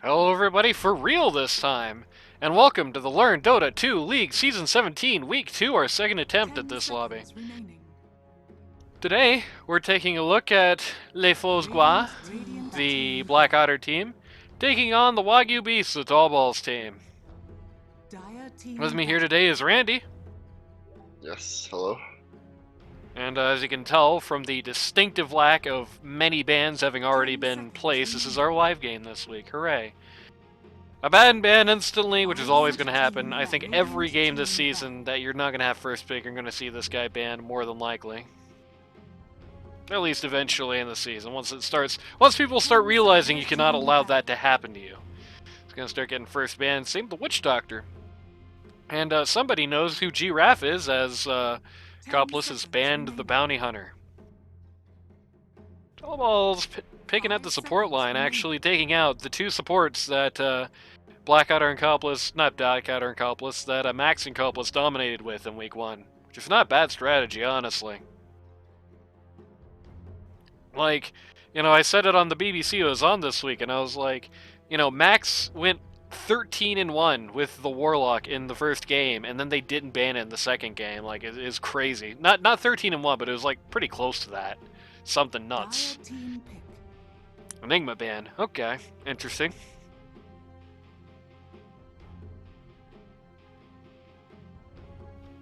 Hello everybody, for real this time! And welcome to the Learn Dota 2 League Season 17, Week 2, our second attempt at this lobby. Today, we're taking a look at Gras, the BlackOtter team, taking on the Waygu Beasts, the Tallballz team. With me here today is Randy. Yes, hello. And as you can tell from the distinctive lack of many bans having already been placed, this is our live game this week. Hooray. A ban instantly, which is always going to happen. I think every game this season that you're not going to have first pick, you're going to see this guy banned more than likely. At least eventually in the season. Once people start realizing you cannot allow that to happen to you. It's going to start getting first ban. Same with the Witch Doctor. And somebody knows who Gras is, as Coplis has banned the Bounty Hunter. Tallballz picking at the support line, actually taking out the two supports that BlackOtter and Coplis, not BlackOtter and Coplis, that Max and Coplis dominated with in Week 1. Which is not bad strategy, honestly. Like, you know, I said it on the BBC I was on this week, and I was like, you know, Max went 13-1 with the Warlock in the first game, and then they didn't ban it in the second game. Like, it is crazy. Not 13-1, but it was like pretty close to that. Something nuts. Enigma ban. Okay, interesting.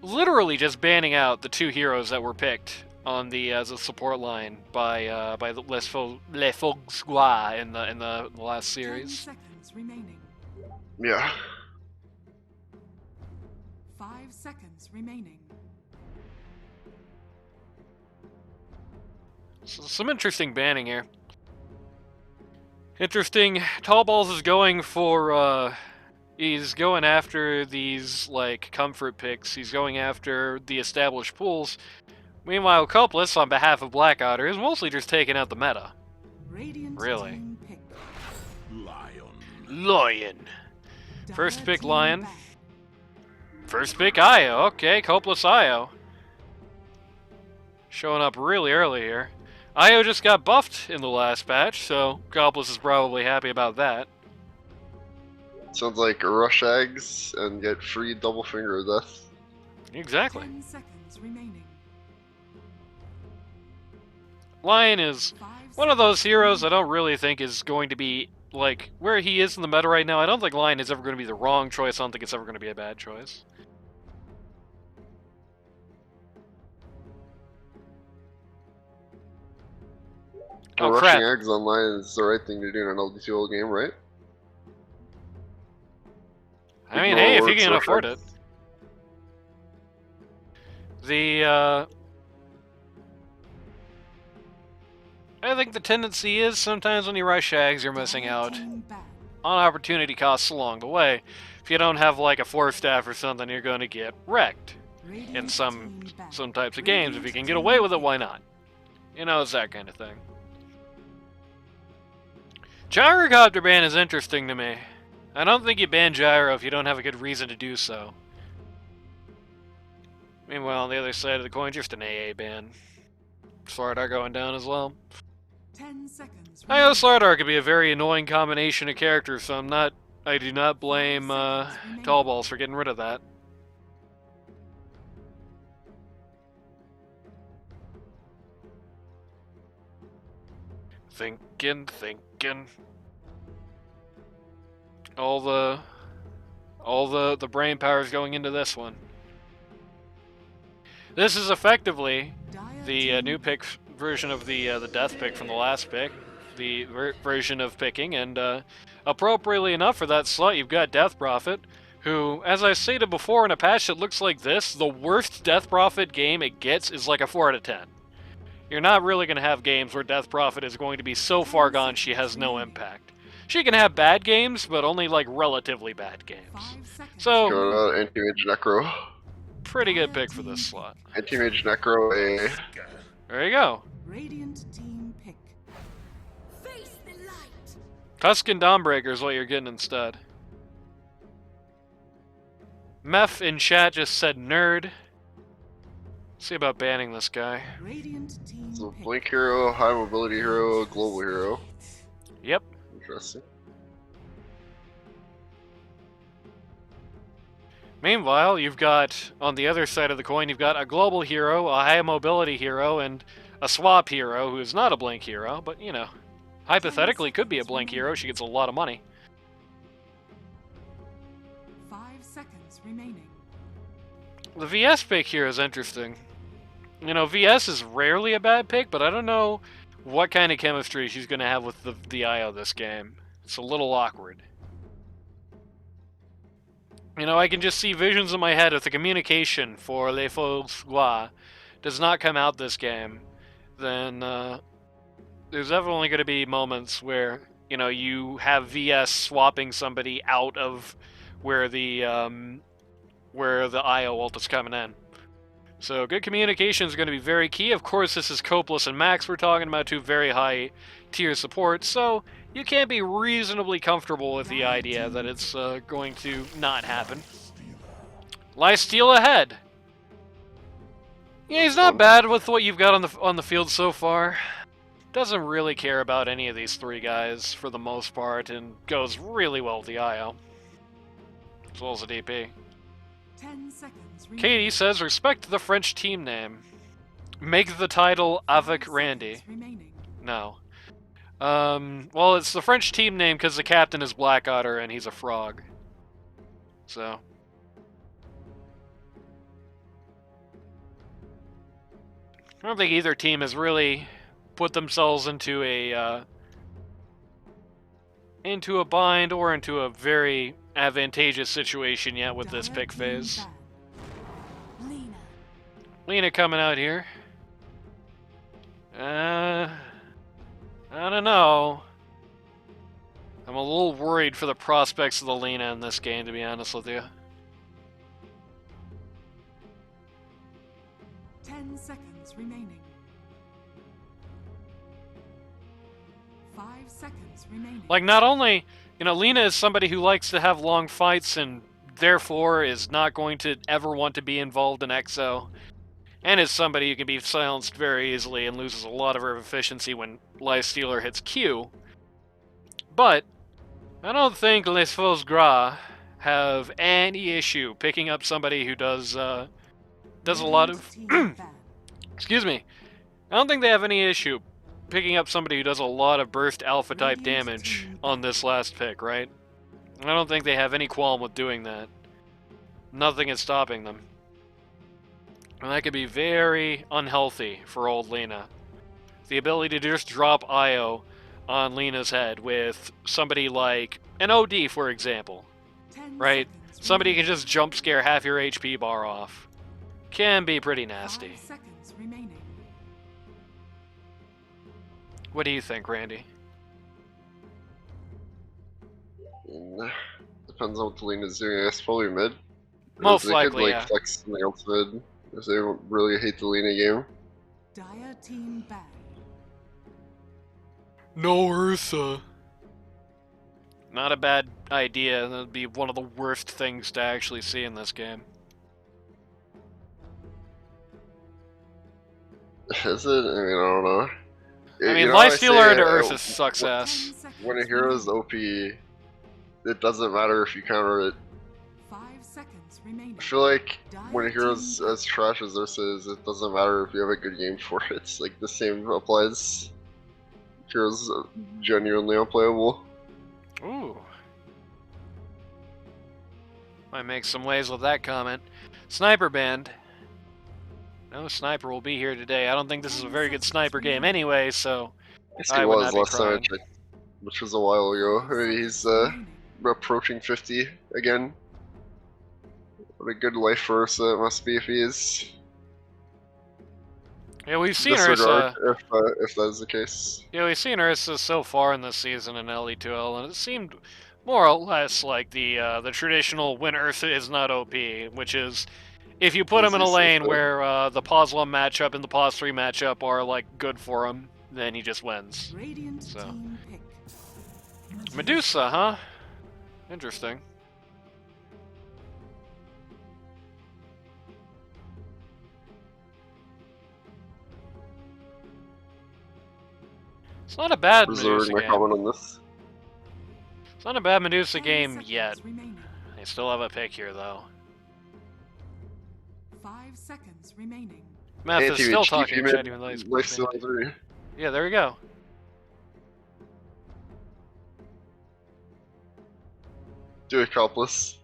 Literally just banning out the two heroes that were picked on the as a support line by the Les Foies in the last series. 10 seconds remaining. Yeah. 5 seconds remaining. So, some interesting banning here. Interesting. Tallballz is going for he's going after these like comfort picks. He's going after the established pools. Meanwhile, Coplis, on behalf of BlackOtter, is mostly just taking out the meta. Radiant Really. pick. Lion. First pick Lion. First pick Io. Okay, Coplis Io. Showing up really early here. Io just got buffed in the last patch, so Coplis is probably happy about that. Sounds like rush eggs and get free double finger of death. Exactly. 10 seconds remaining. Lion is one of those heroes I don't really think is going to be, like, where he is in the meta right now. I don't think Lion is ever going to be the wrong choice. I don't think it's ever going to be a bad choice. Oh, Rushing crap. eggs online is the right thing to do in an LD2 game, right? I mean, hey, if you can Rush afford eggs. it. I think the tendency is sometimes when you rush Shags, you're missing out on opportunity costs along the way. If you don't have like a 4-staff or something, you're going to get wrecked in some types of games. If you can get away with it, why not? You know, it's that kind of thing. Gyrocopter ban is interesting to me. I don't think you ban Gyro if you don't have a good reason to do so. Meanwhile, on the other side of the coin, just an AA ban. Slardar going down as well. 10 seconds. I know Slardar could be a very annoying combination of characters, so I do not blame Tallballz for getting rid of that. Thinking. All the brain power is going into this one. This is effectively the new pick version of the death pick from the last pick, the version of picking, and appropriately enough for that slot, you've got Death Prophet, who, as I stated before, in a patch that looks like this, the worst Death Prophet game it gets is like a 4 out of 10. You're not really going to have games where Death Prophet is going to be so far gone she has no impact. She can have bad games, but only like relatively bad games. So, Go Anti-Mage Necro. pretty good pick for this slot. Anti-Mage Necro A. There you go. Radiant team pick. Face the light. Tuscan Dawnbreaker is what you're getting instead. Meph in chat just said nerd. See about banning this guy. Radiant team So pick. Blink hero, high mobility hero, global hero. Yep. Interesting. Meanwhile, you've got, on the other side of the coin, you've got a global hero, a high mobility hero, and a swap hero who is not a blink hero, but, you know, hypothetically could be a blink hero. She gets a lot of money. 5 seconds remaining. The VS pick here is interesting. You know, VS is rarely a bad pick, but I don't know what kind of chemistry she's going to have with the IO this game. It's a little awkward. You know, I can just see visions in my head if the communication for Les Foies does not come out this game, then there's definitely going to be moments where, you know, you have VS swapping somebody out of where the IO ult is coming in. So good communication is going to be very key. Of course, this is Copeless and Max we're talking about, two very high tier supports, so you can't be reasonably comfortable with the idea that it's going to not happen. Lifesteal ahead. Yeah, he's not bad with what you've got on the field so far. Doesn't really care about any of these three guys for the most part, and goes really well with the IO. As well as the DP. 10 seconds remaining. Katie says, respect the French team name. Make the title Avec 5 Randy. seconds remaining. No. Well, it's the French team name because the captain is BlackOtter and he's a frog. So. I don't think either team has really put themselves into a bind or into a very advantageous situation yet with this Dire pick team phase. ban. Lina. Lina coming out here. I don't know. I'm a little worried for the prospects of the Lina in this game, to be honest with you. 10 seconds remaining. 5 seconds remaining. Like, not only, you know, Lina is somebody who likes to have long fights and therefore is not going to ever want to be involved in EXO, and is somebody who can be silenced very easily and loses a lot of her efficiency when Lifestealer hits Q. But I don't think Les Foies Gras have any issue picking up somebody who does a lot of... Team ban. Excuse me. I don't think they have any issue picking up somebody who does a lot of burst alpha type damage on this last pick, right? I don't think they have any qualm with doing that. Nothing is stopping them. And that could be very unhealthy for old Lina. The ability to just drop IO on Lina's head with somebody like an OD, for example, 10 right? seconds Somebody remaining. can just jump scare half your HP bar off. Can be pretty nasty. 5 seconds remaining. What do you think, Randy? Depends on what the Lena's doing. I guess probably mid. Most They likely, could, yeah. flex something else mid if they really hate the Lena game. Dire team ban. No Ursa. Not a bad idea. That'd be one of the worst things to actually see in this game. Is it? I mean, I don't know. I mean, You know how I Lifestealer say, into Ursa when- sucks 10 ass. seconds When a hero is remaining. OP, it doesn't matter if you counter it. 5 seconds remaining. I feel like when a hero's as trash as Ursa is, it doesn't matter if you have a good game for it. It's like the same applies. Heroes are genuinely unplayable. Ooh. Might make some waves with that comment. Sniper Band. No sniper will be here today. I don't think this is a very good sniper game anyway, so Yes, I he would was not be last time I crying. checked, which was a while ago. Maybe he's Remaining. approaching 50 again. What a good life for Ursa it must be if he is. yeah, we've seen Disregard Ursa. if that is the case. Yeah, we've seen Ursa so far in this season in LE2L, and it seemed more or less like the traditional when Ursa is not OP, which is if you put him in a Easy lane stuff. where the Pause 1 matchup and the Pause 3 matchup are like good for him, then he just wins. Radiant So. team pick. Medusa, huh? Interesting. It's not a bad Reserving Medusa my game. comment on this. It's not a bad Medusa 10 game seconds yet. remaining. I still have a pick here, though. 5 seconds remaining. Math is still ATHT talking female chatting with life stealing 3. Yeah, there we go. Do accomplice.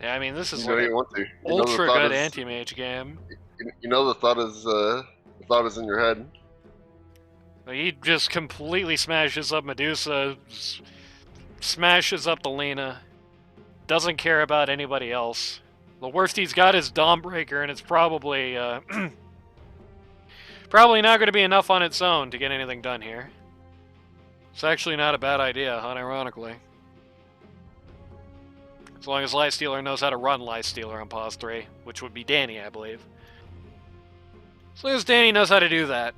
Yeah, I mean, this is You know like you an want to. You know the ultra thought good is- anti-mage game. You know the thought is in your head. Like, he just completely smashes up Medusa, smashes up the Lena, doesn't care about anybody else. The worst he's got is Dawnbreaker, and it's probably probably not going to be enough on its own to get anything done here. It's actually not a bad idea, unironically. As long as Lightstealer knows how to run Lightstealer on pause 3, which would be Danny, I believe. As long as Danny knows how to do that.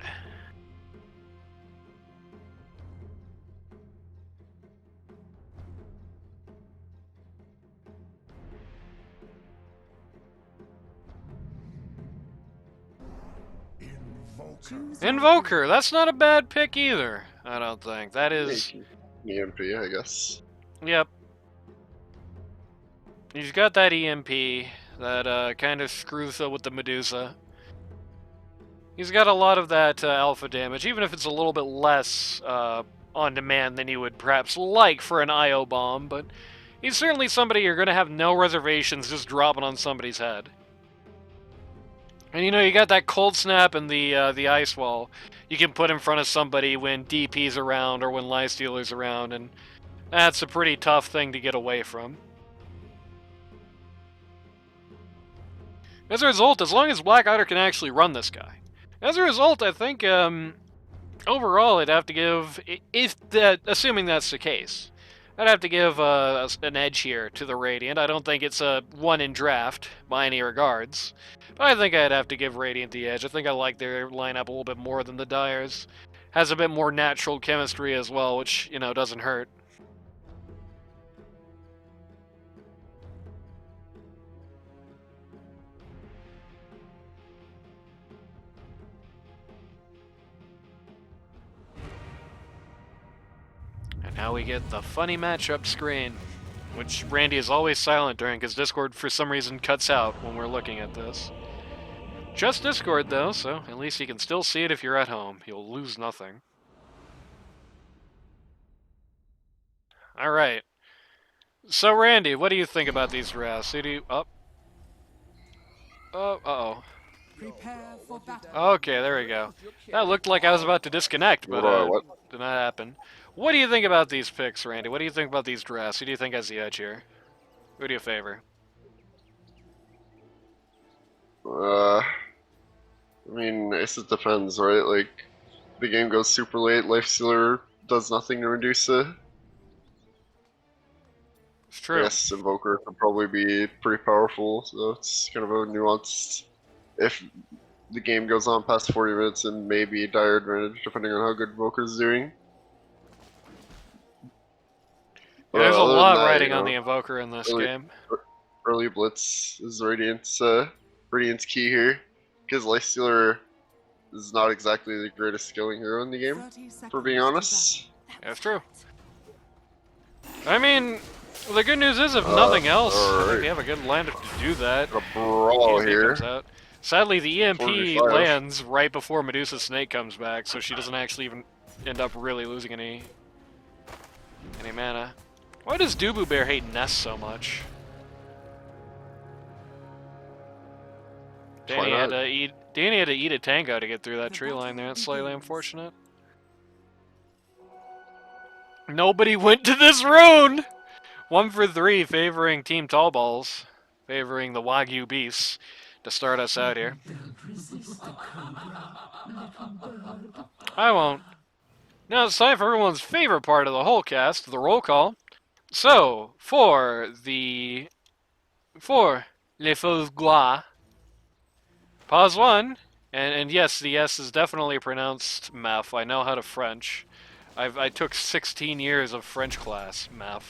Invoker, that's not a bad pick either, I don't think. That is... EMP, I guess. Yep. He's got that EMP that kind of screws up with the Medusa. He's got a lot of that alpha damage, even if it's a little bit less on demand than you would perhaps like for an IO bomb, but he's certainly somebody you're going to have no reservations just dropping on somebody's head. And you know, you got that cold snap and the ice wall you can put in front of somebody when DP's around or when Lightstealer's around, and that's a pretty tough thing to get away from. As a result, as long as BlackOtter can actually run this guy. As a result, I think overall I'd have to give, assuming that's the case, I'd have to give an edge here to the Radiant. I don't think it's a one in draft by any regards, but I think I'd have to give Radiant the edge. I think I like their lineup a little bit more than the Dyer's. Has a bit more natural chemistry as well, which, you know, doesn't hurt. And now we get the funny matchup screen, which Randy is always silent during because Discord for some reason cuts out when we're looking at this. Just Discord though, so at least you can still see it if you're at home. You'll lose nothing. Alright. So Randy, what do you think about these Gras? Who do you... Oh. Oh, uh-oh. Prepare for battle. Okay, there we go. That looked like I was about to disconnect, but What? did not happen. What do you think about these picks, Randy? What do you think about these Gras? Who do you think has the edge here? Who do you favor? I mean, it depends, right? Like, the game goes super late, Lifestealer does nothing to reduce it. It's true. Yes, Invoker could probably be pretty powerful, so it's kind of a nuanced. If the game goes on past 40 minutes, and maybe dire advantage depending on how good Invoker's doing. Yeah, there's a other lot than that, riding you on know, the Invoker in this early- game. Early Blitz is Radiant's key here, because Lifestealer is not exactly the greatest scaling hero in the game, 30 seconds for being to honest. That's true. I mean, the good news is, if nothing else, I think alright. they have a good land to do that. A brawl EMP here. comes out. Sadly, the EMP 45. lands right before Medusa Snake comes back, so she doesn't actually even end up really losing any mana. Why does Dubu Bear hate Nest so much? Danny had to eat a tango to get through that tree line there. That's slightly unfortunate. Nobody went to this rune! 1 for 3 favoring Team Tallballz, favoring the Waygu beasts to start us out here. I won't. Now it's time for everyone's favorite part of the whole cast, the roll call. So, for Les Foies Gras, pause 1, and yes, the S is definitely pronounced Maf. I know how to French. I took 16 years of French class, Maf.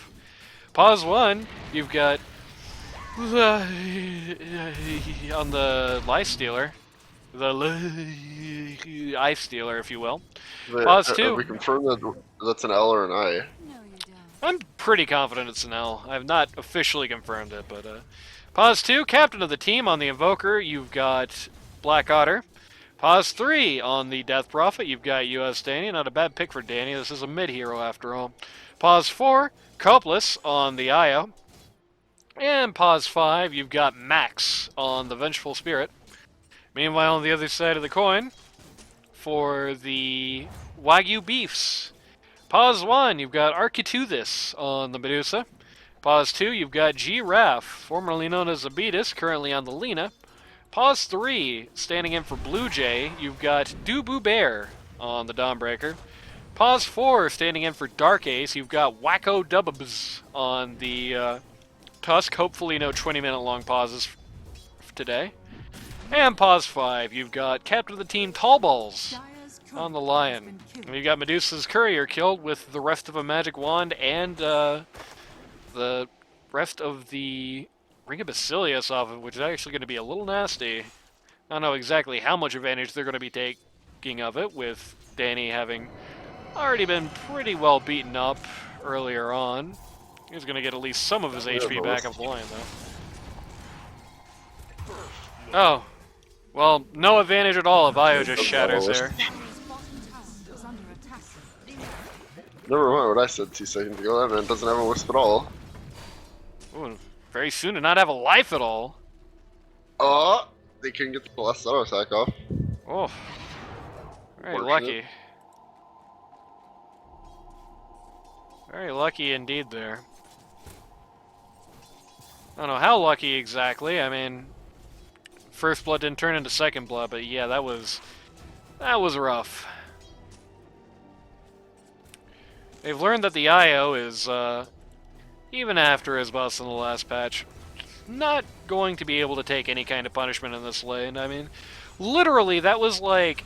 Pause 1, you've got on the Lightstealer, the Ice Stealer, if you will. Pause 2. We confirm that that's an L or an I. No, you don't. I'm pretty confident it's an L. I have not officially confirmed it, but pause 2, captain of the team on the Invoker, you've got BlackOtter. Pause 3 on the Death Prophet, you've got US Danny. Not a bad pick for Danny. This is a mid-hero after all. Pause 4, Copeless on the Io. And pause 5, you've got Max on the Vengeful Spirit. Meanwhile, on the other side of the coin, for the Wagyu Beefs, pause 1, you've got Architeuthis on the Medusa. Pause 2, you've got Giraffe, formerly known as Abetus, currently on the Lena. Pause 3, standing in for Blue Jay, you've got Dubu Bear on the Dawnbreaker. Pause 4, standing in for Dark Ace, you've got Wacko Dubbs on the Tusk. Hopefully no 20-minute long pauses today. And pause 5, you've got captain of the team Tallballz on the Lion. You've got Medusa's Courier killed with the rest of a magic wand and the rest of the Ring of Basilius off of, which is actually going to be a little nasty. I don't know exactly how much advantage they're going to be taking of it, with Danny having already been pretty well beaten up earlier on. He's going to get at least some of his HP back off the Lion, though. Oh. Well, no advantage at all if Io just shatters there. Never mind what I said 2 seconds ago. That man doesn't have a wisp at all. Ooh, very soon to not have a life at all. Oh, they couldn't get the last auto attack off. Oh. Very Fortunate. lucky. Very lucky indeed there. I don't know how lucky exactly. I mean, first blood didn't turn into second blood, but yeah, that was rough. They've learned that the IO is, even after his bust in the last patch, not going to be able to take any kind of punishment in this lane. I mean, literally, that was like,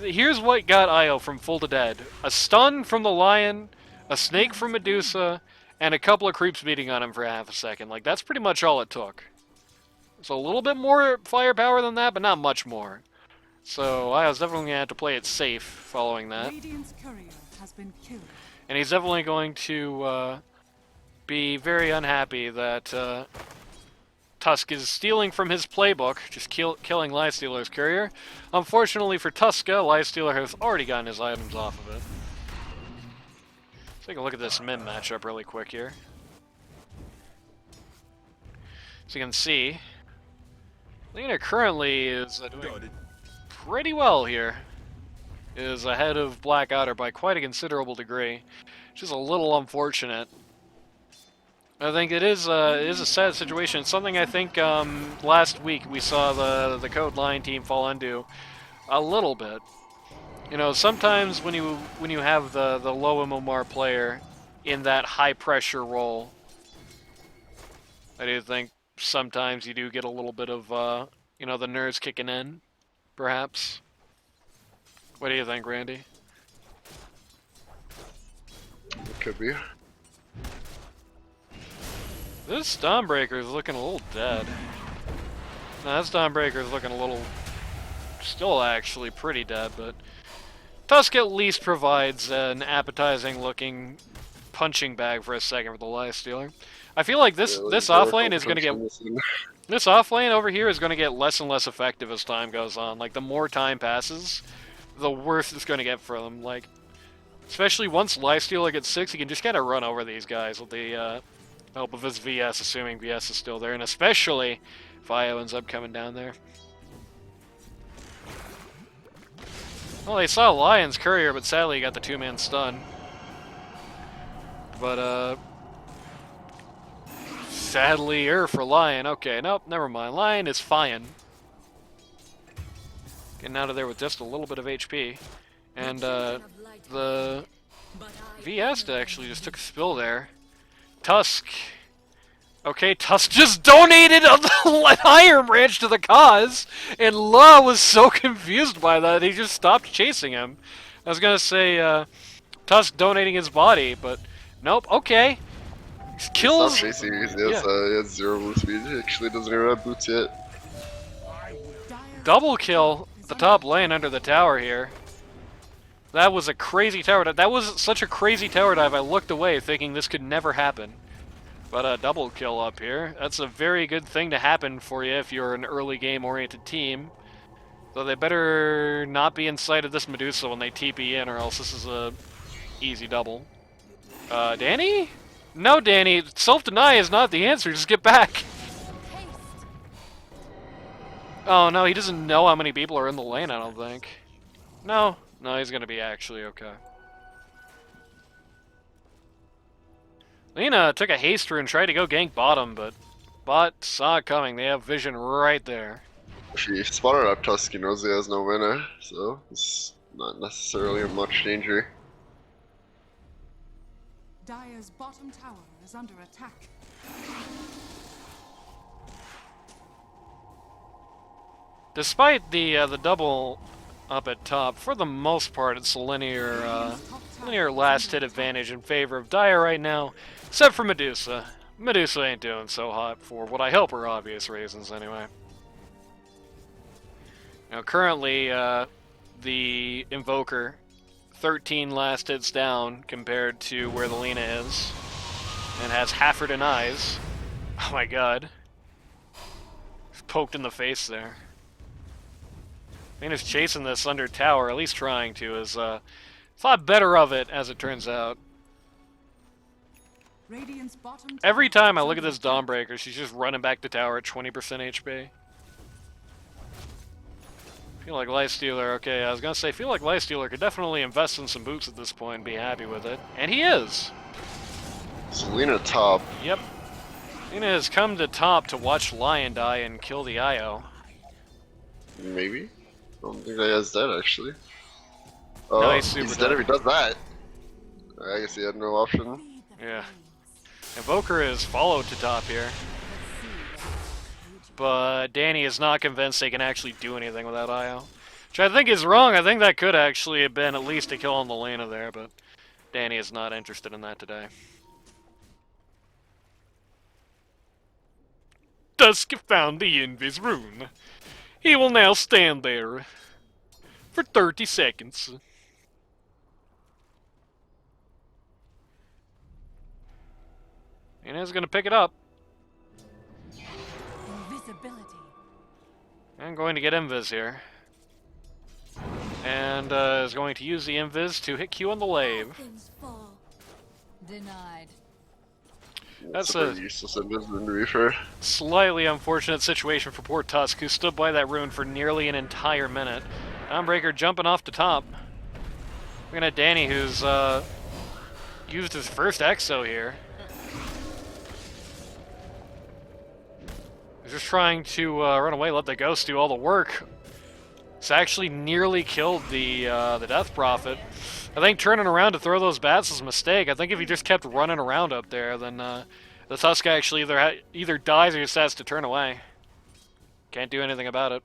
here's what got IO from full to dead. A stun from the Lion, a snake from Medusa, and a couple of creeps beating on him for half a second. Like, that's pretty much all it took. So a little bit more firepower than that, but not much more. So I was definitely going to have to play it safe following that. Radiant's courier has been killed. And he's definitely going to be very unhappy that Tusk is stealing from his playbook, just killing Lifestealer's courier. Unfortunately for Tuska, Lifestealer has already gotten his items off of it. Let's take a look at this Mim matchup really quick here. So you can see, Lena currently is doing pretty well here. Is ahead of BlackOtter by quite a considerable degree, which is a little unfortunate. I think it is a sad situation. It's something I think last week we saw the Code Line team fall into a little bit. You know, sometimes when you have the low MMR player in that high pressure role, I do think sometimes you do get a little bit of you know, the nerves kicking in, perhaps. What do you think, Randy? It could be. This Dawnbreaker is looking a little dead. No, this Dawnbreaker is looking a little... still actually pretty dead, but... Tusk at least provides an appetizing-looking punching bag for a second for the Lifestealer. I feel like this offlane is going to get... This offlane over here is going to get less and less effective as time goes on. Like, the more time passes, the worse it's going to get for them. Like, especially once Lifestealer gets 6, he can just kind of run over these guys with the help of his VS, assuming VS is still there, and especially if IO ends up coming down there. Well, they saw Lion's Courier, but sadly he got the 2-man stun. But, sadly, for Lion. Okay, nope, never mind. Lion is fine. Getting out of there with just a little bit of HP. And, the VS actually just took a spill there. Tusk. Okay, Tusk just donated an Iron Branch to the cause, and La was so confused by that, he just stopped chasing him. I was gonna say, Tusk donating his body, but nope, okay. Kills... Stop chasing, he has 0 move speed, he actually doesn't even have boots yet. Double kill the top lane under the tower here. That was a crazy tower dive. That was such a crazy tower dive, I looked away thinking this could never happen. But a double kill up here. That's a very good thing to happen for you if you're an early game oriented team. So they better not be in sight of this Medusa when they TP in, or else this is a easy double. Danny? No, Danny. Self-deny is not the answer. Just get back. Oh, no, he doesn't know how many people are in the lane, I don't think. No, he's gonna be actually okay. Lina took a haster and tried to go gank bottom, but bot saw it coming. They have vision right there. If he spotted up Tusk, he knows he has no mana, so it's not necessarily in much danger. Dire's bottom tower is under attack. Despite the double up at top, for the most part, it's a linear last hit advantage in favor of Dire right now, except for Medusa. Medusa ain't doing so hot for what I hope are obvious reasons, anyway. Now, currently, the Invoker, 13 last hits down compared to where the Lina is, and has half her denies. Oh my god. Poked in the face there. Lina's chasing this under tower, at least trying to, is thought better of it, as it turns out. Radiant's bottom tower Every time I is look at under this attack. Dawnbreaker, she's just running back to tower at 20% HP. Feel like Lifestealer, okay, I was gonna say, feel like Lifestealer could definitely invest in some boots at this point and be happy with it. And he is! Selena top. Yep. Lina has come to top to watch Lion die and kill the IO. Maybe? I don't think that guy's dead, actually. No, Oh, he's super he's dead. dead if he does that. I guess he had no option. Yeah. Invoker is followed to top here. But Danny is not convinced they can actually do anything with that IO. Which I think is wrong. I think that could actually have been at least a kill on the Lena there, but Danny is not interested in that today. Dusk found the Invis rune. He will now stand there for 30 seconds. And he's going to pick it up. Invisibility. I'm going to get Invis here. And is going to use the Invis to hit Q on the lave. Things fall. Denied. That's a a pretty useless invis to be fair. slightly unfortunate situation for poor Tusk, who stood by that rune for nearly an entire minute. Dawnbreaker jumping off the top. We're gonna Danny, who's used his first Exo here. He's just trying to run away, let the Ghost do all the work. It's actually nearly killed the Death Prophet. I think turning around to throw those bats is a mistake. I think if he just kept running around up there, then the Tusk actually either dies or just has to turn away. Can't do anything about it.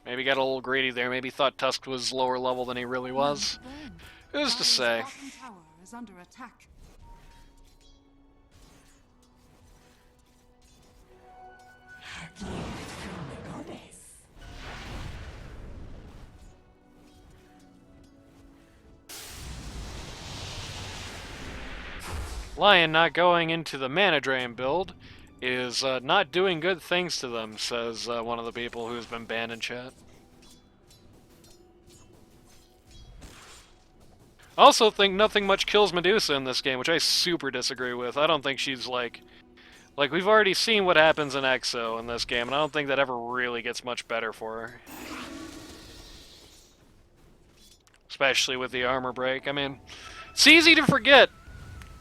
Maybe got a little greedy there. Maybe thought Tusk was lower level than he really was. Who's to say? Dire's bottom tower is under attack. Lion not going into the mana drain build is not doing good things to them, says one of the people who's been banned in chat. I also think nothing much kills Medusa in this game, which I super disagree with. I don't think she's like we've already seen what happens in Exo in this game, and I don't think that ever really gets much better for her. Especially with the armor break. I mean, it's easy to forget,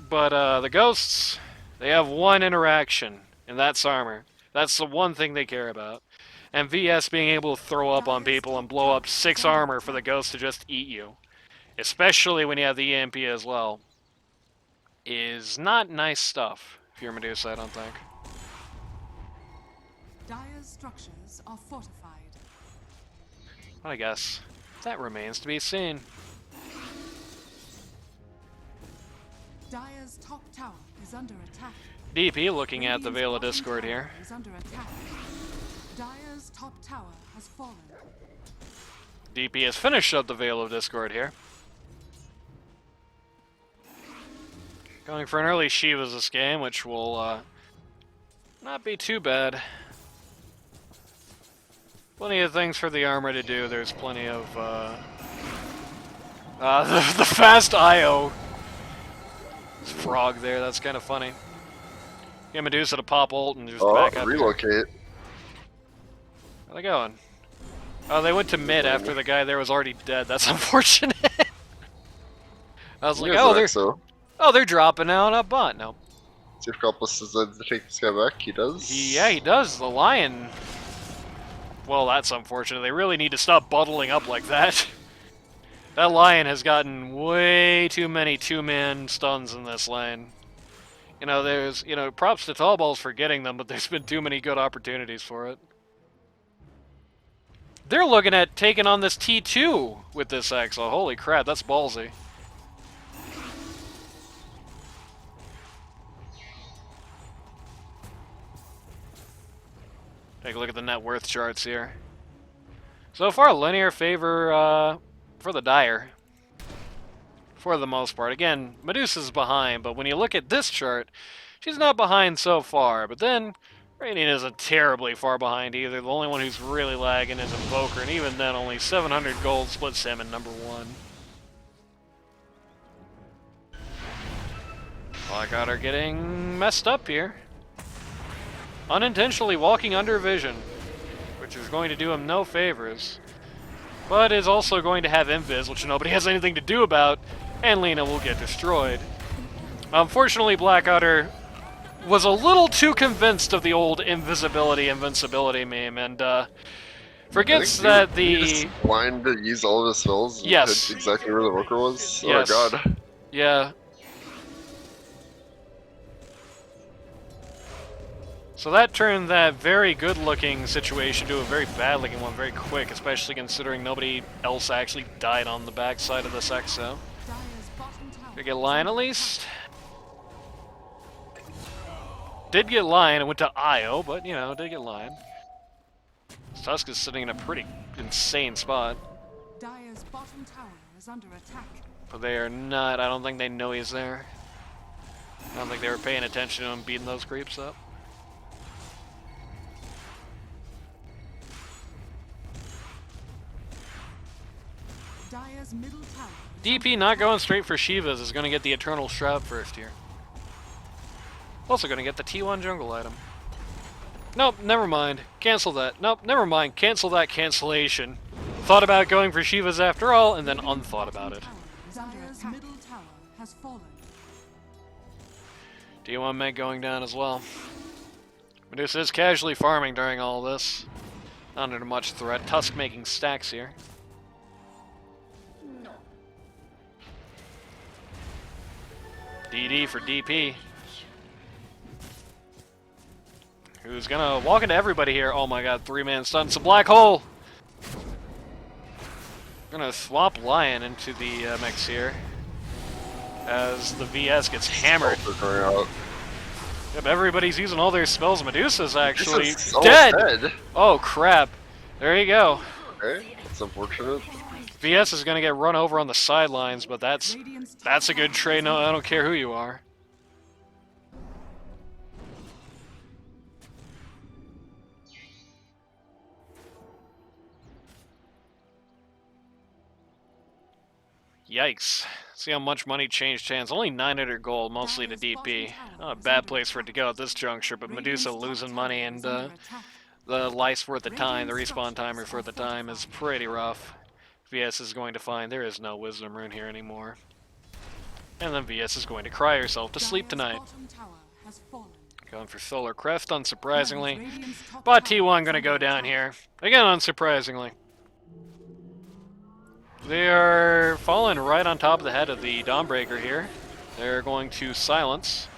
but the Ghosts, they have one interaction, and that's armor. That's the one thing they care about. And VS being able to throw up on people and blow up 6 armor for the Ghost to just eat you, especially when you have the EMP as well, is not nice stuff if you're Medusa, I don't think. Dire's structures are fortified. But I guess that remains to be seen. Dire's top tower is under attack. DP looking at the Radiant's Veil of bottom Discord tower here. is under attack. Dire's top tower has fallen. DP has finished up the Veil of Discord here. Going for an early Shivas this game, which will not be too bad. Plenty of things for the armor to do. There's plenty of the fast IO frog there. That's kind of funny. Get Medusa to pop ult and just back up. Relocate. Here. Where are they going? Oh, they went to mid after the guy there was already dead. That's unfortunate. I was like, they're dropping out a bot. No. See if Couples decides to take this guy back. He does. Yeah, he does. The lion. Well, that's unfortunate. They really need to stop bottling up like that. That lion has gotten way too many two-man stuns in this lane. You know, there's, props to Tallballz for getting them, but there's been too many good opportunities for it. They're looking at taking on this T2 with this Axel. Holy crap, that's ballsy. Take a look at the net worth charts here. So far, linear favor for the Dire. For the most part. Again, Medusa's behind, but when you look at this chart, she's not behind so far. But then, Radiant isn't terribly far behind either. The only one who's really lagging is Invoker, and even then, only 700 gold splits him in number 1. BlackOtter getting messed up here. Unintentionally walking under vision, which is going to do him no favors. But is also going to have Invis, which nobody has anything to do about, and Lina will get destroyed. Unfortunately, BlackOtter was a little too convinced of the old invincibility meme, and forgets that he just blind to use all of his spells and hit exactly where the Invoker was? Yes. Oh my god. Yeah. So that turned that very good-looking situation to a very bad-looking one very quick, especially considering nobody else actually died on the backside of this Exo. Did get Lion at least? Did get Lion and went to Io, but, did get Lion. Tusk is sitting in a pretty insane spot. Dire's bottom tower is under attack. But they are not, I don't think they know he's there. I don't think they were paying attention to him beating those creeps up. Dire's middle tower. DP not going straight for Shivas is going to get the Eternal Shroud first here. Also going to get the T1 jungle item. Nope, never mind. Cancel that. Nope, never mind. Cancel that cancellation. Thought about going for Shivas after all, and then unthought about it. Dire's middle tower has fallen. T1 Meg going down as well. Medusa is casually farming during all this. Not under much threat. Tusk making stacks here. DD for DP. Who's gonna walk into everybody here? Oh my god, 3-man stun. It's a black hole! Gonna swap Lion into the mix here. As the VS gets hammered. Yep, everybody's using all their spells. Medusa's actually dead! Oh crap. There you go. Okay, that's unfortunate. VS is gonna get run over on the sidelines, but that's a good trade. No, I don't care who you are. Yikes. See how much money changed hands. Only 900 gold, mostly to DP. Not a bad place for it to go at this juncture, but Medusa losing money and the lice worth the time, the respawn timer for the time is pretty rough. VS is going to find there is no Wisdom Rune here anymore. And then VS is going to cry herself to sleep tonight. Going for Solar Crest, unsurprisingly. But T1 going to go down here. Again, unsurprisingly. They are falling right on top of the head of the Dawnbreaker here. They're going to silence.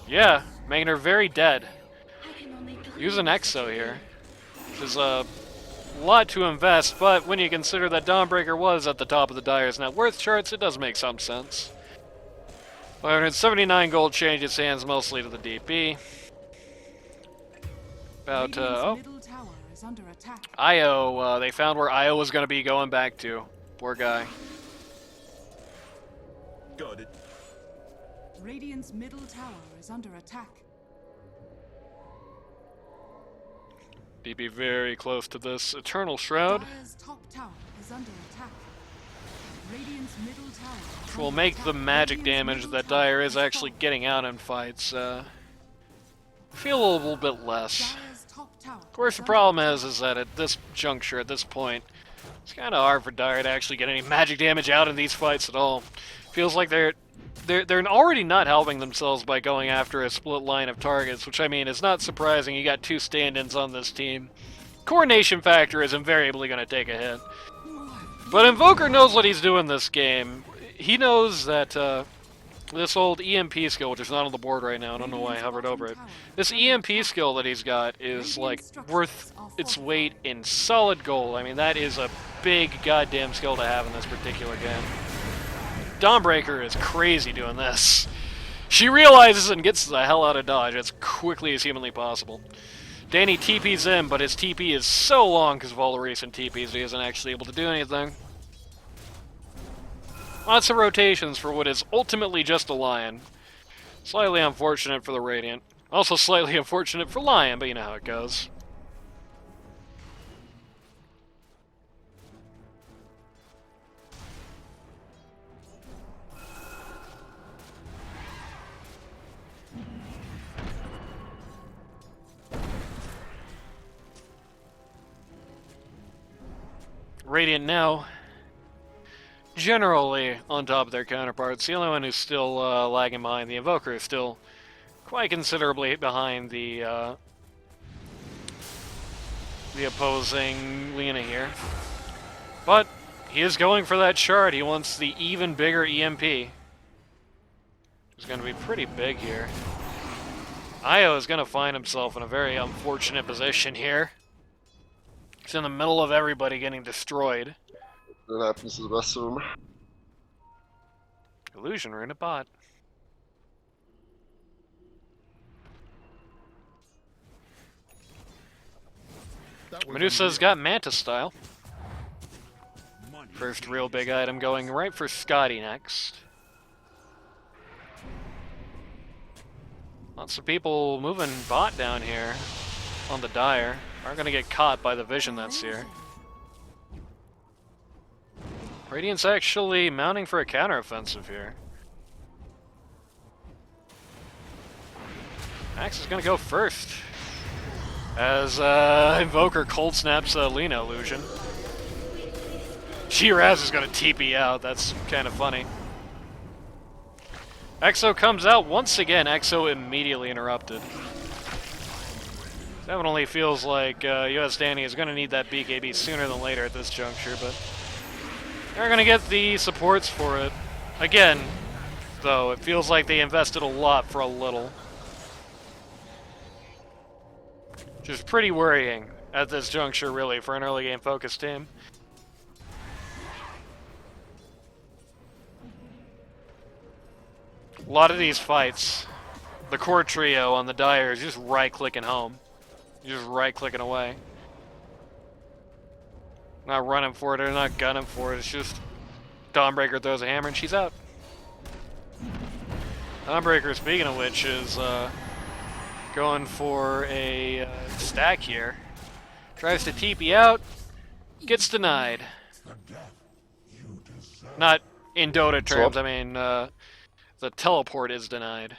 Yeah, making her very dead. Use an Exo here. Which is a lot to invest, but when you consider that Dawnbreaker was at the top of the Dire's net worth charts, it does make some sense. 579 gold changes hands mostly to the DP. About, is under attack. Io, they found where Io was going to be going back to. Poor guy. Got it. Radiant's middle tower is under attack. DB very close to this Eternal Shroud, Dire's top tower is under attack. Radiant's middle tower is which will under make attack. the magic Radiant's damage middle that tower Dire is actually fallen. getting out in fights feel a little bit less. Dire's top tower Of course, the under problem attack. is that at this juncture, at this point, it's kind of hard for Dire to actually get any magic damage out in these fights at all. Feels like they're already not helping themselves by going after a split line of targets, which I mean is not surprising. You got two stand-ins on this team. Coordination factor is invariably going to take a hit. But Invoker knows what he's doing this game. He knows that this old EMP skill, which is not on the board right now, I don't know why I hovered over it. This EMP skill that he's got is like worth its weight in solid gold. I mean, that is a big goddamn skill to have in this particular game. Dawnbreaker is crazy doing this. She realizes and gets the hell out of dodge as quickly as humanly possible. Danny TP's in, but his TP is so long because of all the recent TPs he isn't actually able to do anything. Lots of rotations for what is ultimately just a Lion. Slightly unfortunate for the Radiant. Also slightly unfortunate for Lion, but you know how it goes. Radiant now, generally on top of their counterparts. The only one who's still lagging behind, the Invoker, is still quite considerably behind the opposing Lina here. But he is going for that shard. He wants the even bigger EMP. It's going to be pretty big here. Io is going to find himself in a very unfortunate position here. He's in the middle of everybody getting destroyed. That happens to the best of them. Illusion rune a bot. Medusa's got Manta style. First real big item going right for Scotty next. Lots of people moving bot down here on the Dire. Aren't going to get caught by the vision that's here. Radiant's actually mounting for a counteroffensive here. Max is going to go first. As Invoker cold snaps Lina illusion. Shiraz is going to TP out. That's kind of funny. Exo comes out once again. Exo immediately interrupted. Definitely feels like US Danny is going to need that BKB sooner than later at this juncture, but they're going to get the supports for it. Again, though, it feels like they invested a lot for a little. Which is pretty worrying at this juncture, really, for an early game focused team. A lot of these fights, the core trio on the Dire is just right-clicking home. Just right-clicking away. Not running for it or not gunning for it. It's just Dawnbreaker throws a hammer and she's out. Dawnbreaker, speaking of which, is going for a stack here. Tries to TP out. Gets denied. Not in Dota terms, I mean, the teleport is denied.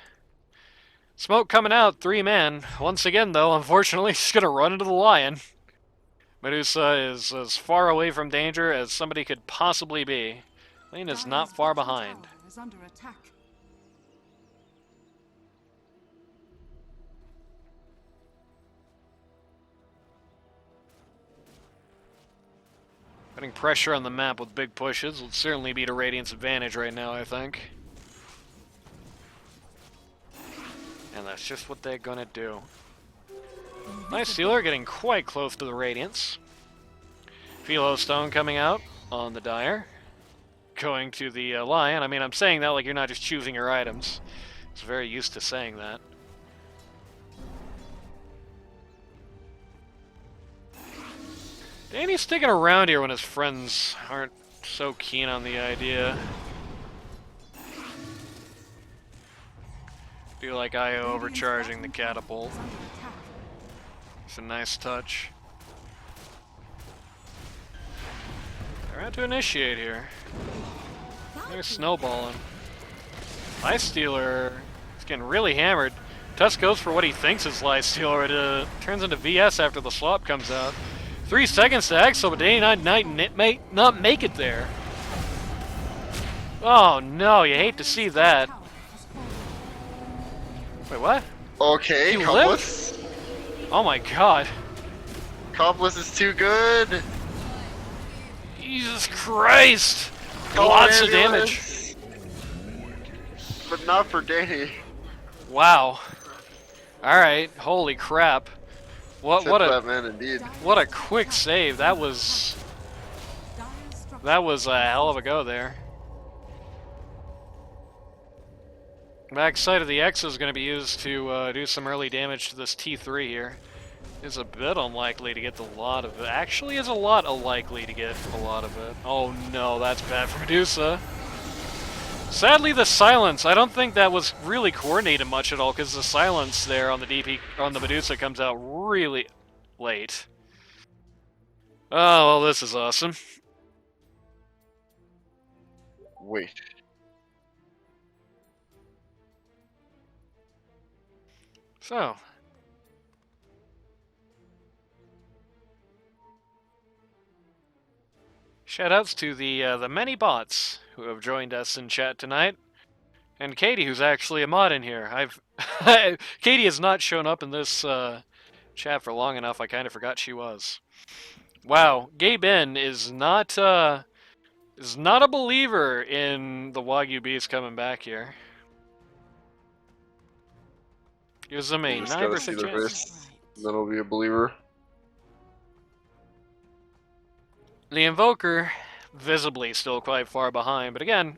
Smoke coming out, 3-man. Once again, though, unfortunately, she's going to run into the Lion. Medusa is as far away from danger as somebody could possibly be. Lane is not far behind. Is under attack. Putting pressure on the map with big pushes would certainly be to Radiant's advantage right now, I think. And that's just what they're gonna do. Nice Sealer getting quite close to the Radiants. Philo Stone coming out on the Dire. Going to the Lion. I mean, I'm saying that like you're not just choosing your items. It's very used to saying that. Danny's sticking around here when his friends aren't so keen on the idea. Feel like IO overcharging the catapult. Is under attack. It's a nice touch. They're about to initiate here. They're snowballing. Life Stealer is getting really hammered. Tusk goes for what he thinks is Life Stealer. It turns into VS after the swap comes out. 3 seconds to Exo, but Danny might not make it there. Oh no, you hate to see that. Tower has fallen. Wait, what? Okay, He Cobbless. Oh my god. Cobbless is too good. Jesus Christ! Call Lots an of damage. ambulance. But not for Danny. Wow. Alright, holy crap. What a Batman indeed. what a quick save. That was a hell of a go there. Backside of the X is going to be used to do some early damage to this T3 here. It's a bit unlikely to get a lot of it. Actually, is a lot unlikely to get a lot of it. Oh no, that's bad for Medusa. Sadly, the silence. I don't think that was really coordinated much at all, because the silence there on the DP on the Medusa comes out really late. Oh well, this is awesome. Wait. So. Shoutouts to the many bots who have joined us in chat tonight, and Katie, who's actually a mod in here. Katie has not shown up in this chat for long enough. I kind of forgot she was. Wow, Gay Ben is not a believer in the Wagyu beast coming back here. Gives them a You just gotta 9% see the chance. race, then I'll be a believer. The Invoker, visibly still quite far behind, but again,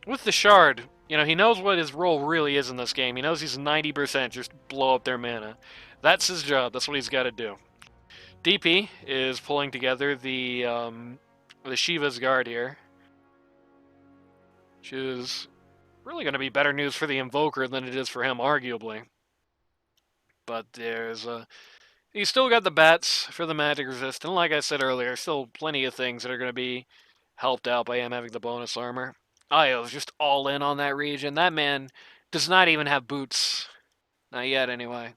with the Shard, you know, he knows what his role really is in this game. He knows he's 90%, just blow up their mana. That's his job, that's what he's got to do. DP is pulling together the Shiva's Guard here, which is really going to be better news for the Invoker than it is for him, arguably. But he's still got the bats for the magic resist, and like I said earlier, still plenty of things that are going to be helped out by him having the bonus armor. Io's just all in on that region. That man does not even have boots. Not yet, anyway.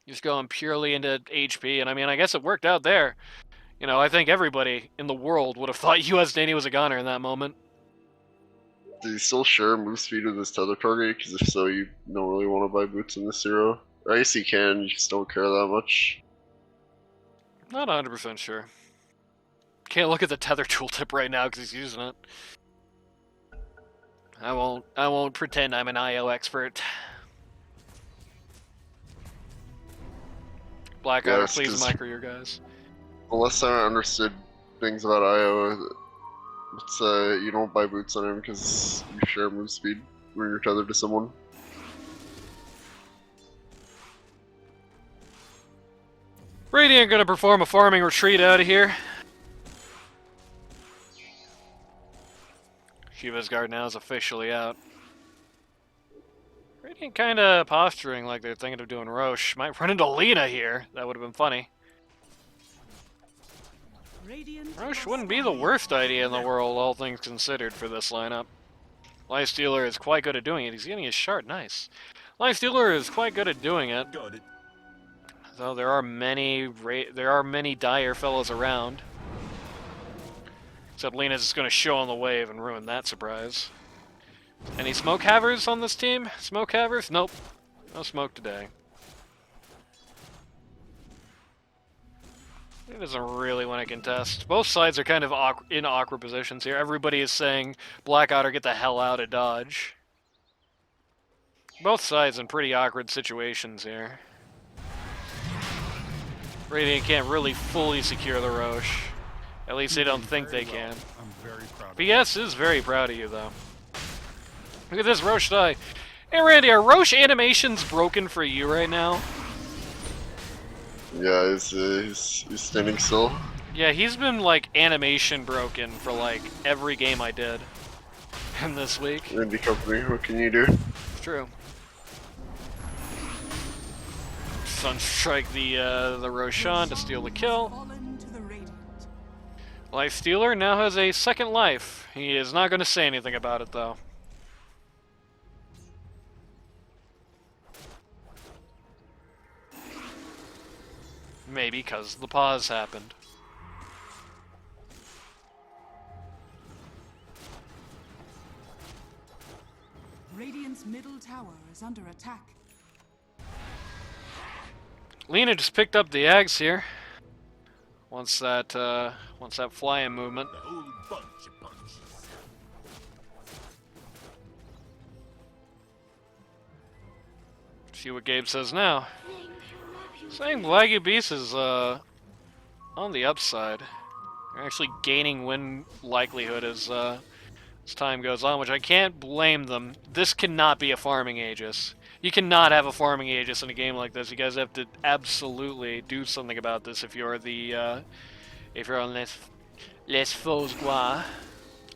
Just going purely into HP, and I mean, I guess it worked out there. You know, I think everybody in the world would have thought US Danny was a gunner in that moment. Does he still share move speed with his tether target? Because if so, you don't really want to buy boots in this hero. Or I guess he can, you just don't care that much. Not 100% sure. Can't look at the tether tooltip right now because he's using it. I won't pretend I'm an IO expert. BlackOtter, Yes, please 'cause micro your guys. the less I understood things about IO, it's you don't buy boots on him because you share move speed when you're tethered to someone. Radiant gonna perform a farming retreat out of here. Shiva's Guard now is officially out. Radiant kinda posturing like they're thinking of doing Roche. Might run into Lena here. That would have been funny. Radiant Roche wouldn't be the worst idea in the world, all things considered, for this lineup. Lifestealer is quite good at doing it. He's getting his shard, nice. Lifestealer is quite good at doing it. Though there are many dire fellows around. Except Lena's just going to show on the wave and ruin that surprise. Any smoke havers on this team? Smoke havers? Nope. No smoke today. He doesn't really want to contest. Both sides are kind of in awkward positions here. Everybody is saying, BlackOtter, get the hell out of Dodge. Both sides in pretty awkward situations here. Radiant can't really fully secure the Roche. At least they don't think they can. I'm very proud of BS is very proud of you, though. Look at this Roche die. Hey, Randy, are Roche animations broken for you right now? Yeah, he's standing still. Yeah, he's been like animation broken for like every game I did in this week. Indie company, what can you do? It's true. Sunstrike the Roshan to steal the kill. Fallen to the radiant. Life Stealer now has a second life. He is not going to say anything about it though. Maybe because the pause happened. Radiant's middle tower is under attack. Lena just picked up the eggs here. Once that flying movement. A whole bunch of punches. See what Gabe says now. Saying Waygu Beast is on the upside. They're actually gaining win likelihood as time goes on, which I can't blame them. This cannot be a farming Aegis. You cannot have a farming Aegis in a game like this. You guys have to absolutely do something about this if you're the if you're on Les Foies Gras.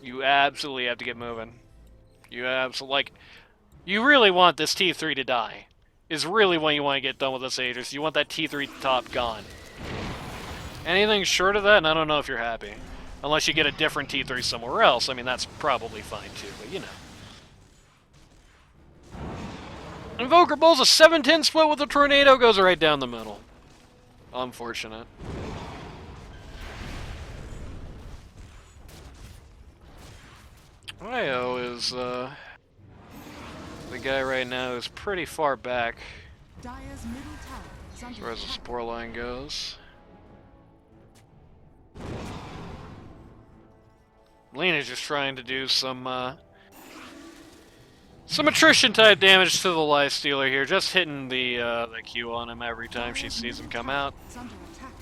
You absolutely have to get moving. You absolutely like you really want this T3 to die. Is really when you want to get done with this Aegis. You want that T3 top gone. Anything short of that, and I don't know if you're happy. Unless you get a different T3 somewhere else. I mean, that's probably fine too, but you know. Invoker bowls a 7-10 split with a tornado, goes right down the middle. Unfortunate. Io is, the guy right now is pretty far back Dire's middle tower is as under far as the attack. spore line goes. Lena's just trying to do some attrition type damage to the Life Stealer here, just hitting the Q on him every time she sees him come out. It's under attack.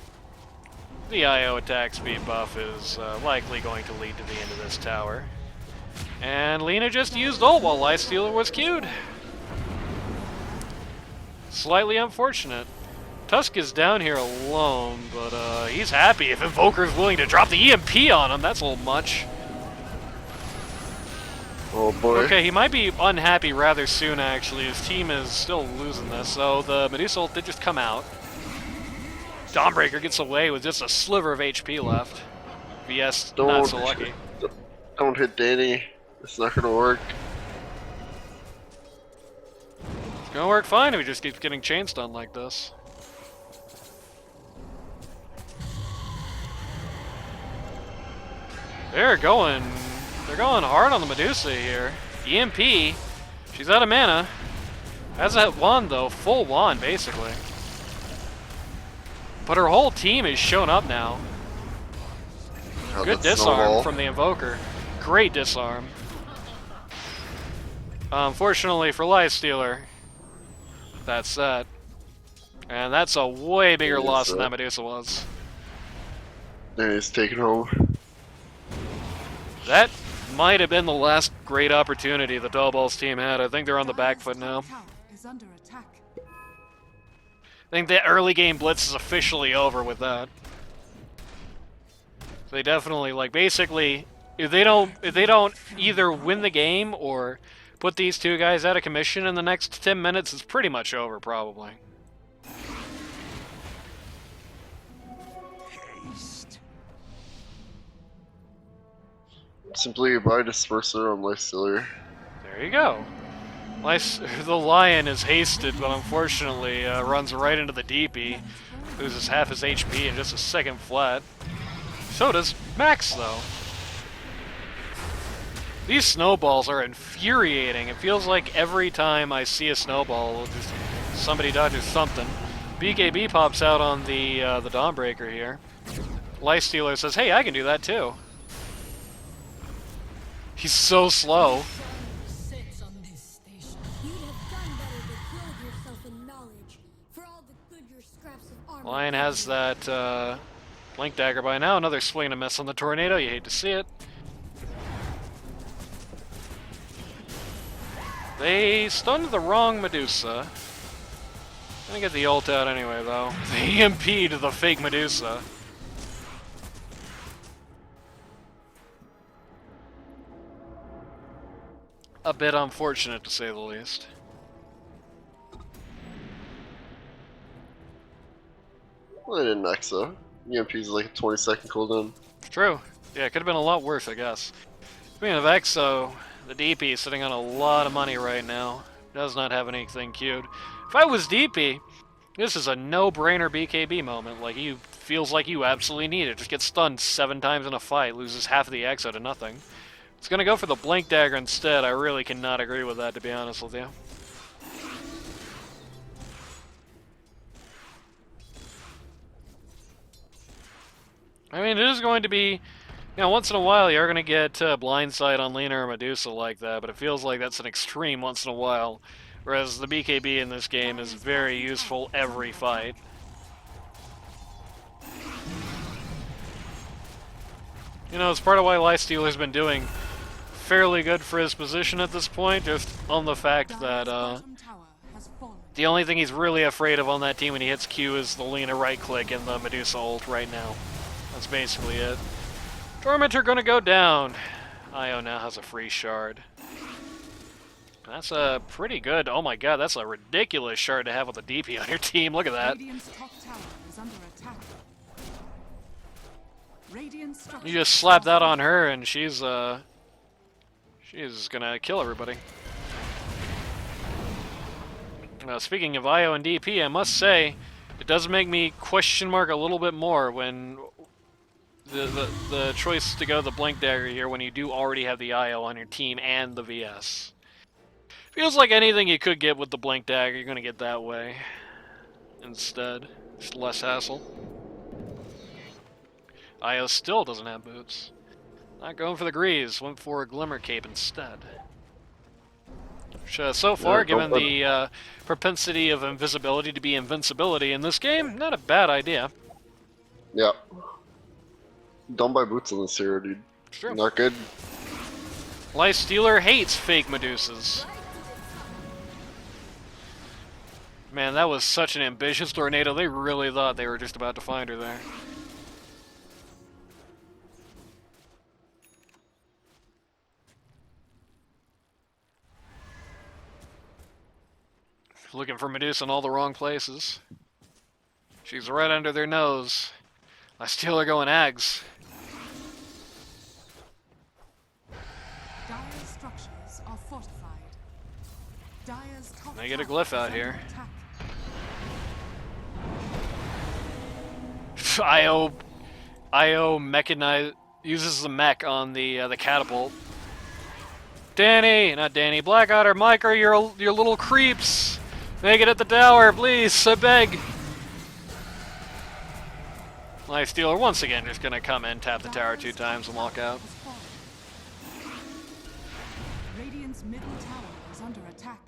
The IO attack speed buff is likely going to lead to the end of this tower. And Lena just used ult while Life Stealer was queued. Slightly unfortunate. Tusk is down here alone, but he's happy if Invoker's willing to drop the EMP on him. That's a little much. Oh boy. Okay, he might be unhappy rather soon, actually. His team is still losing this, so the Medusa ult did just come out. Dawnbreaker gets away with just a sliver of HP left. VS not so lucky. Don't hit Danny. It's not gonna work. It's gonna work fine if he just keeps getting chain stun like this. They're going hard on the Medusa here. EMP, she's out of mana. Has that wand though, full wand basically. But her whole team is shown up now. Oh, Good that's disarm snowball. from the Invoker. Great disarm. Unfortunately for Life Stealer, that's that. And that's a way bigger It is, loss than that Medusa was. Danny's taken home. That might have been the last great opportunity the Tallballz team had. I think they're on the back foot now. Tower is under attack. I think the early game blitz is officially over with that. They definitely, like, basically, if they don't either win the game or put these two guys out of commission in the next 10 minutes, it's pretty much over, probably. Haste. Simply buy Disperser on Life Stealer. There you go. The Lion is hasted, but unfortunately runs right into the DP. Loses half his HP in just a second flat. So does Max, though. These snowballs are infuriating. It feels like every time I see a snowball, just somebody dodges something. BKB pops out on the Dawnbreaker here. Life Stealer says, "Hey, I can do that too." He's so slow. Sits on this station. You'd have done better to clothe yourself in knowledge. For all the good your scraps of armor. Lion has that Blink Dagger by now. Another swing and a miss on the Tornado. You hate to see it. They stunned the wrong Medusa. Gonna get the ult out anyway, though. The EMP to the fake Medusa. a bit unfortunate to say the least. Well, they didn't Exa. EMP is like a 20-second cooldown. True. Yeah, it could have been a lot worse, I guess. Speaking of EXO, the DP is sitting on a lot of money right now. Does not have anything queued. If I was DP, this is a no-brainer BKB moment. Like, he feels like you absolutely need it. Just get stunned 7 times in a fight, loses half of the EXO to nothing. It's gonna go for the Blink Dagger instead. I really cannot agree with that, to be honest with you. I mean, it is going to be, you know, once in a while you're going to get blindside on Lena or Medusa like that, but it feels like that's an extreme once in a while, whereas the BKB in this game is very useful every fight. You know, it's part of why Lifestealer's been doing fairly good for his position at this point, just on the fact that the only thing he's really afraid of on that team when he hits Q is the Lena right-click and the Medusa ult right now. That's basically it. Tormentor gonna go down. Io now has a free shard. That's a pretty good, oh my god, that's a ridiculous shard to have with a DP on your team. Look at that. Radiant's top tower is under attack. Radiant You just slap that on her and she's gonna kill everybody. Speaking of Io and DP, I must say, it does make me question mark a little bit more when the choice to go the Blink Dagger here when you do already have the IO on your team and the VS. Feels like anything you could get with the Blink Dagger, you're gonna get that way instead. Just less hassle. IO still doesn't have boots. Not going for the Gras, went for a Glimmer Cape instead. Which, so far, given the propensity of invisibility to be invincibility in this game, not a bad idea. Yeah. Don't buy boots on this hero, dude. True. Not good. Lifestealer hates fake Medusas. Man, that was such an ambitious tornado. They really thought they were just about to find her there. Looking for Medusa in all the wrong places. She's right under their nose. Lifestealer going Ags. Dire structures are fortified. Dire's top They get a tower glyph out is here. under attack. Io mechanize uses the mech on the catapult. Danny, not Danny, BlackOtter, Mike, are your little creeps. Make it at the tower, please, I beg. Lifestealer once again just gonna come in, tap the tower 2 times and walk out. Radiant's middle tower is under attack.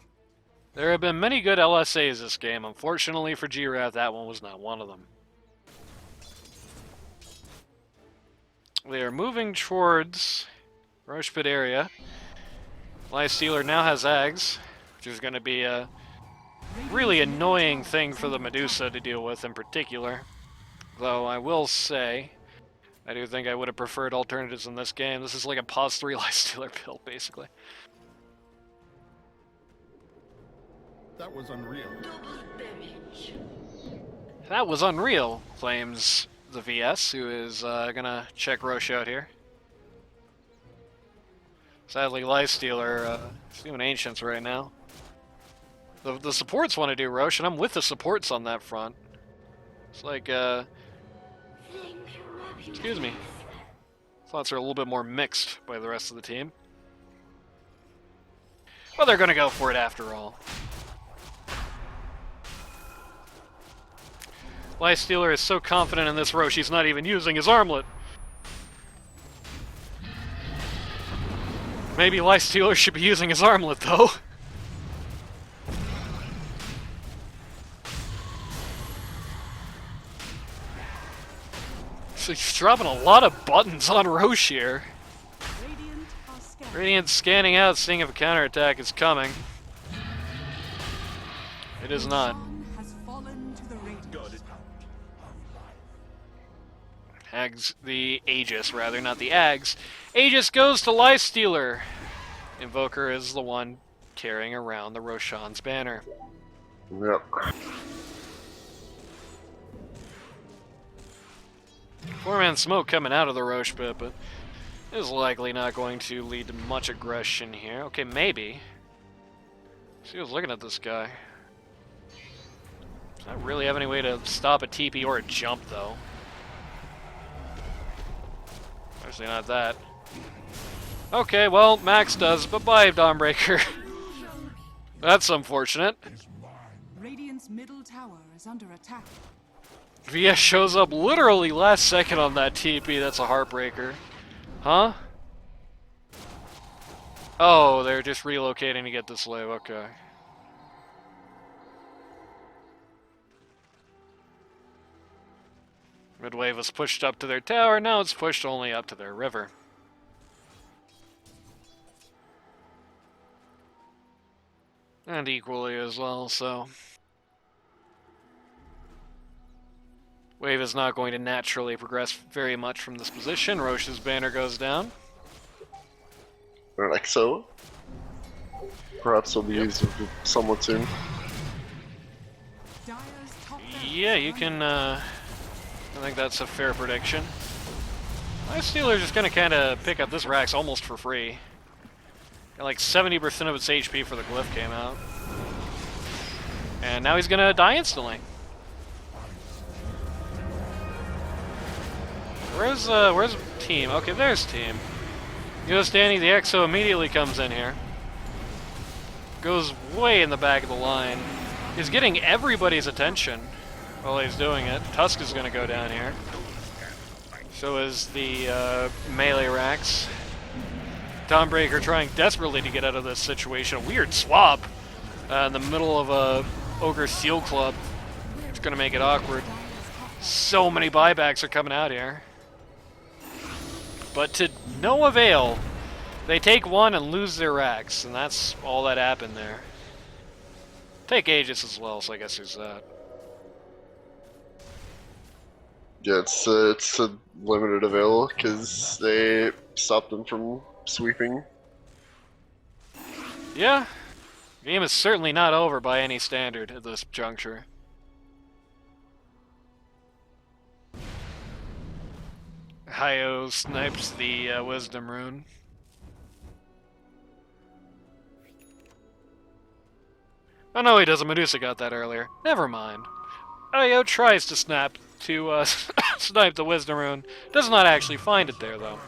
There have been many good LSAs this game. Unfortunately for Gras, that one was not one of them. They are moving towards Roche Pit area. Lifestealer now has Ags, which is going to be a really annoying thing for the Medusa to deal with in particular. Though I will say, I do think I would have preferred alternatives in this game. This is like a pause 3 Lifestealer build, basically. That was unreal. That was unreal, claims the VS, who is gonna check Roche out here. Sadly, Lifestealer is doing Ancients right now. The supports want to do Roche, and I'm with the supports on that front. It's like, excuse me. Thoughts are a little bit more mixed by the rest of the team. Well, they're gonna go for it after all. Lifestealer is so confident in this Roche, he's not even using his armlet. Maybe Lifestealer should be using his armlet, though. So he's dropping a lot of buttons on Roche here. Radiant scanning out, seeing if a counterattack is coming. It is not. Ags, the Aegis, rather, not the Ags. Aegis goes to Lifestealer. Invoker is the one carrying around the Roshan's banner. Yep. Four-man smoke coming out of the Roche pit, but is likely not going to lead to much aggression here. Okay, maybe. See who's looking at this guy. Does not really have any way to stop a TP or a jump, though. Obviously not that. Okay, well, Max does. Bye-bye, Dawnbreaker. That's unfortunate. Radiant's middle tower is under attack. VS shows up literally last second on that TP. That's a heartbreaker. Huh? Oh, they're just relocating to get this wave. Okay. Mid wave was pushed up to their tower. Now it's pushed only up to their river. And equally as well, so... Wave is not going to naturally progress very much from this position. Roche's banner goes down. Or an EXO. Perhaps will be used somewhat soon. Dire's top barracks Yeah, you is can, under I think that's a fair prediction. My Steeler's just gonna kinda pick up this Rax almost for free. Got like 70% of its HP for the glyph came out. And now he's gonna die instantly. Where's team? Okay, there's team. Goes Danny, the EXO immediately comes in here. Goes way in the back of the line. He's getting everybody's attention while he's doing it. Tusk is gonna go down here. So is the melee Rax. Dawnbreaker trying desperately to get out of this situation. A weird swap in the middle of a Ogre Seal Club. It's gonna make it awkward. So many buybacks are coming out here. But to no avail, they take one and lose their Rax, and that's all that happened there. Take Aegis as well, so I guess there's that. Yeah, it's a limited avail because they stopped them from sweeping. Yeah, the game is certainly not over by any standard at this juncture. Hyo snipes the Wisdom Rune. Oh no, he doesn't. Medusa got that earlier. Never mind. Hyo tries to snipe the Wisdom Rune. Does not actually find it there, though.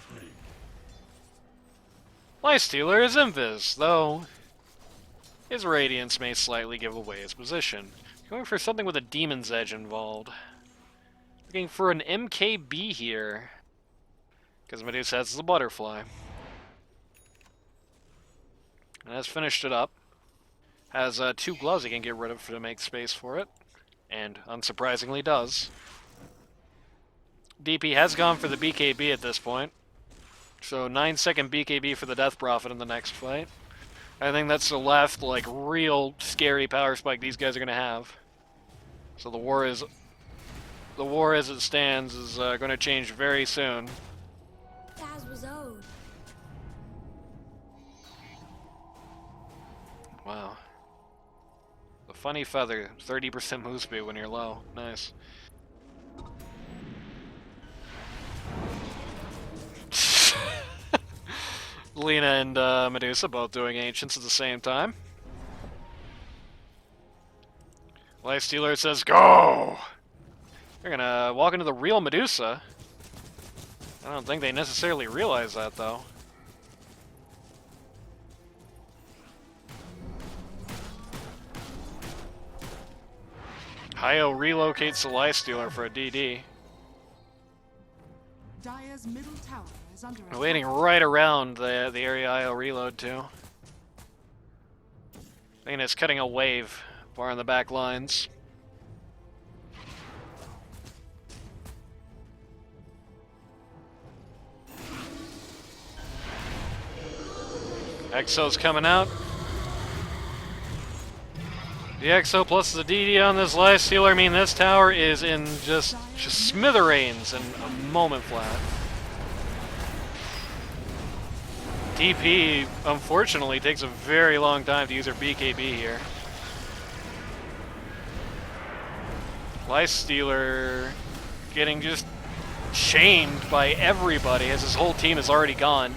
Lifestealer is invis, though his Radiance may slightly give away his position. Going for something with a Demon's Edge involved. Looking for an MKB here. Because Medusa has the butterfly. And has finished it up. Has 2 gloves he can get rid of to make space for it. And unsurprisingly does. DP has gone for the BKB at this point. So 9-second BKB for the Death Prophet in the next fight. I think that's the last, like, real scary power spike these guys are going to have. So the war as it stands is going to change very soon. As was owed. Wow. The funny feather, 30% move speed when you're low. Nice. Lena and Medusa both doing Ancients at the same time. Lifestealer says, go! They're gonna walk into the real Medusa. I don't think they necessarily realize that, though. Hyo relocates the Lifestealer for a DD. Dire's middle tower is under We're attack. waiting right around the area I'll reload to. I think it's cutting a wave far in the back lines. Exo's coming out. The Exo plus the DD on this Lifestealer. I mean, this tower is in just smithereens in a moment flat. DP, unfortunately, takes a very long time to use her BKB here. Lifestealer getting just shamed by everybody as his whole team is already gone.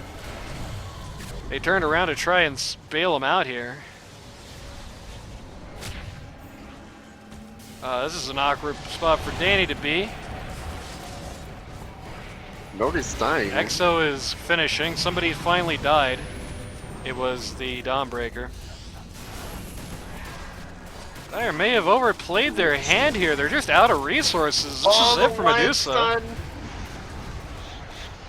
They turned around to try and bail him out here. This is an awkward spot for Danny to be. Nobody's dying. Exo is finishing. Somebody finally died. It was the Dawnbreaker. They may have overplayed their hand here. They're just out of resources. This is it for Medusa.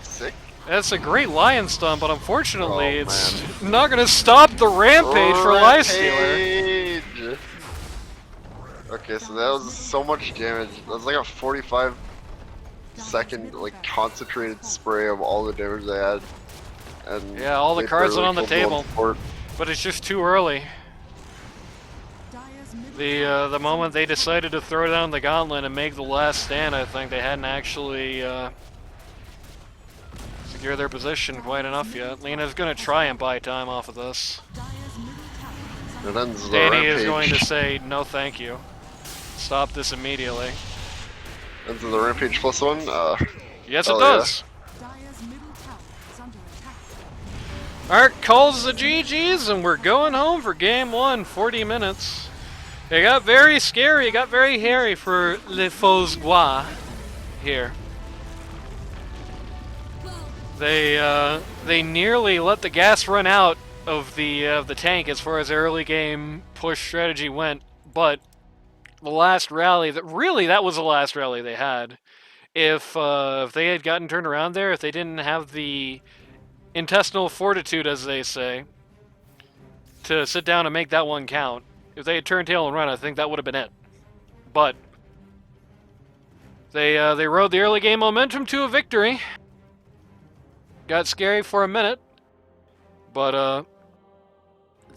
Sick. That's a great Lion Stun, but unfortunately it's not going to stop the Rampage for Lifestealer. Rampage. Okay, so that was so much damage. That was like a 45-second like concentrated spray of all the damage they had. And yeah, all the they cards went barely on the killed table, one fort. but it's just too early. Dire's middle The moment they decided to throw down the gauntlet and make the last stand, I think they hadn't actually secure their position quite enough yet. Lena's going to try and buy time off of this. Dire's middle tower is It ends the Danny rampage. is going to say, no thank you. Stop this immediately. Ends the rampage +1. Yes, Oh, it does. Dire's middle tower is under attack. Arc calls the GG's and we're going home for game 1, 40 minutes. It got very scary, it got very hairy for Les Foies Gras here. They nearly let the gas run out of the tank as far as early game push strategy went, but the last rally, that was the last rally they had. If they had gotten turned around there, if they didn't have the intestinal fortitude, as they say, to sit down and make that one count, if they had turned tail and run, I think that would have been it. But they rode the early game momentum to a victory. Got scary for a minute, but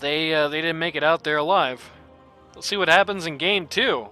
they didn't make it out there alive. Let's see what happens in game 2.